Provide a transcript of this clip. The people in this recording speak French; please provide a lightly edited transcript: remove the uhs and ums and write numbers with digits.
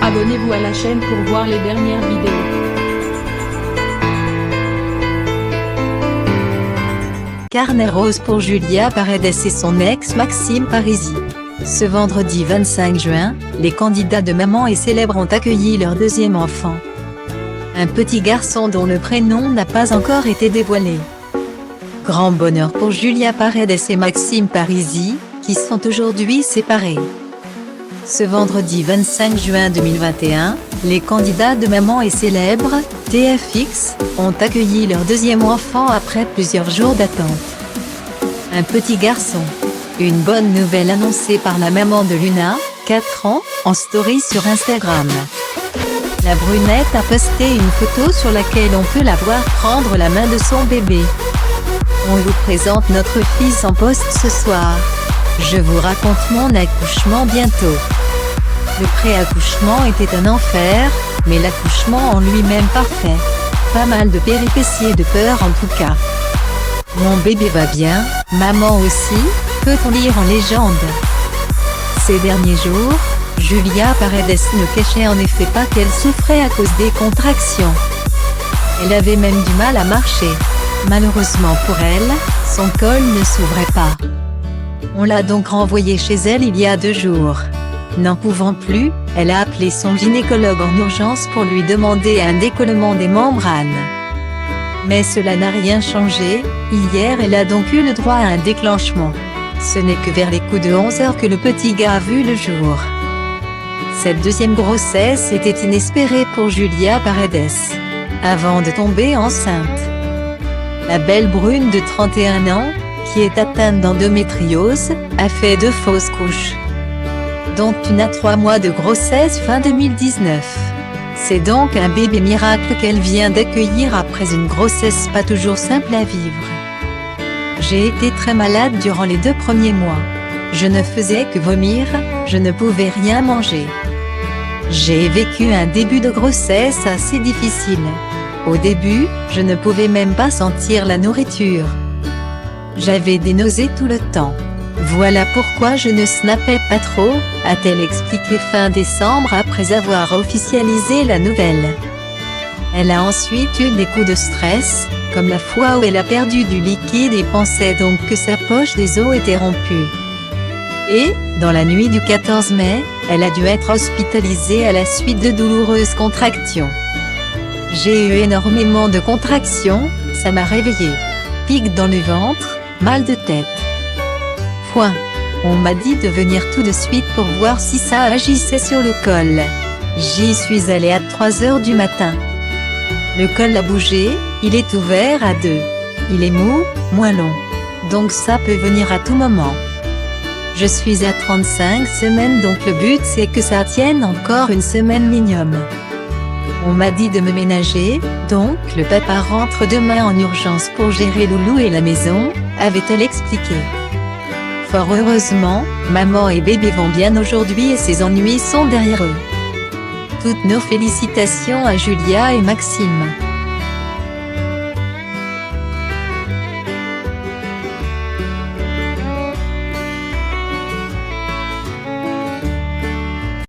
Abonnez-vous à la chaîne pour voir les dernières vidéos. Carnet rose pour Julia Paredes et son ex Maxime Parisi. Ce vendredi 25 juin, les candidats de Maman est célèbre ont accueilli leur deuxième enfant. Un petit garçon dont le prénom n'a pas encore été dévoilé. Grand bonheur pour Julia Paredes et Maxime Parisi, qui sont aujourd'hui séparés. Ce vendredi 25 juin 2021, les candidats de Maman est célèbre, TFX, ont accueilli leur deuxième enfant après plusieurs jours d'attente. Un petit garçon. Une bonne nouvelle annoncée par la maman de Luna, 4 ans, en story sur Instagram. La brunette a posté une photo sur laquelle on peut la voir prendre la main de son bébé. On vous présente notre fils en post ce soir. Je vous raconte mon accouchement bientôt. Le pré-accouchement était un enfer, mais l'accouchement en lui-même parfait. Pas mal de péripéties et de peur en tout cas. Mon bébé va bien, maman aussi, peut-on lire en légende. Ces derniers jours, Julia Paredes ne cachait en effet pas qu'elle souffrait à cause des contractions. Elle avait même du mal à marcher. Malheureusement pour elle, son col ne s'ouvrait pas. On l'a donc renvoyée chez elle il y a 2 jours. N'en pouvant plus, elle a appelé son gynécologue en urgence pour lui demander un décollement des membranes. Mais cela n'a rien changé, hier elle a donc eu le droit à un déclenchement. Ce n'est que vers les coups de 11 h que le petit gars a vu le jour. Cette deuxième grossesse était inespérée pour Julia Paredes. Avant de tomber enceinte. La belle brune de 31 ans, qui est atteinte d'endométriose, a fait 2 fausses couches. Dont une à 3 mois de grossesse fin 2019. C'est donc un bébé miracle qu'elle vient d'accueillir après une grossesse pas toujours simple à vivre. J'ai été très malade durant les 2 premiers mois. Je ne faisais que vomir, je ne pouvais rien manger. J'ai vécu un début de grossesse assez difficile. Au début, je ne pouvais même pas sentir la nourriture. J'avais des nausées tout le temps. Voilà pourquoi je ne snappais pas trop, a-t-elle expliqué fin décembre après avoir officialisé la nouvelle. Elle a ensuite eu des coups de stress, comme la fois où elle a perdu du liquide et pensait donc que sa poche des os était rompue. Et, dans la nuit du 14 mai, elle a dû être hospitalisée à la suite de douloureuses contractions. J'ai eu énormément de contractions, ça m'a réveillée. Pic dans le ventre, mal de tête. Point. On m'a dit de venir tout de suite pour voir si ça agissait sur le col. J'y suis allée à 3 h du matin. Le col a bougé, il est ouvert à 2. Il est mou, moins long. Donc ça peut venir à tout moment. Je suis à 35 semaines donc le but c'est que ça tienne encore une semaine minimum. On m'a dit de me ménager, donc le papa rentre demain en urgence pour gérer Loulou et la maison, avait-elle expliqué. Fort heureusement, maman et bébé vont bien aujourd'hui et ses ennuis sont derrière eux. Toutes nos félicitations à Julia et Maxime.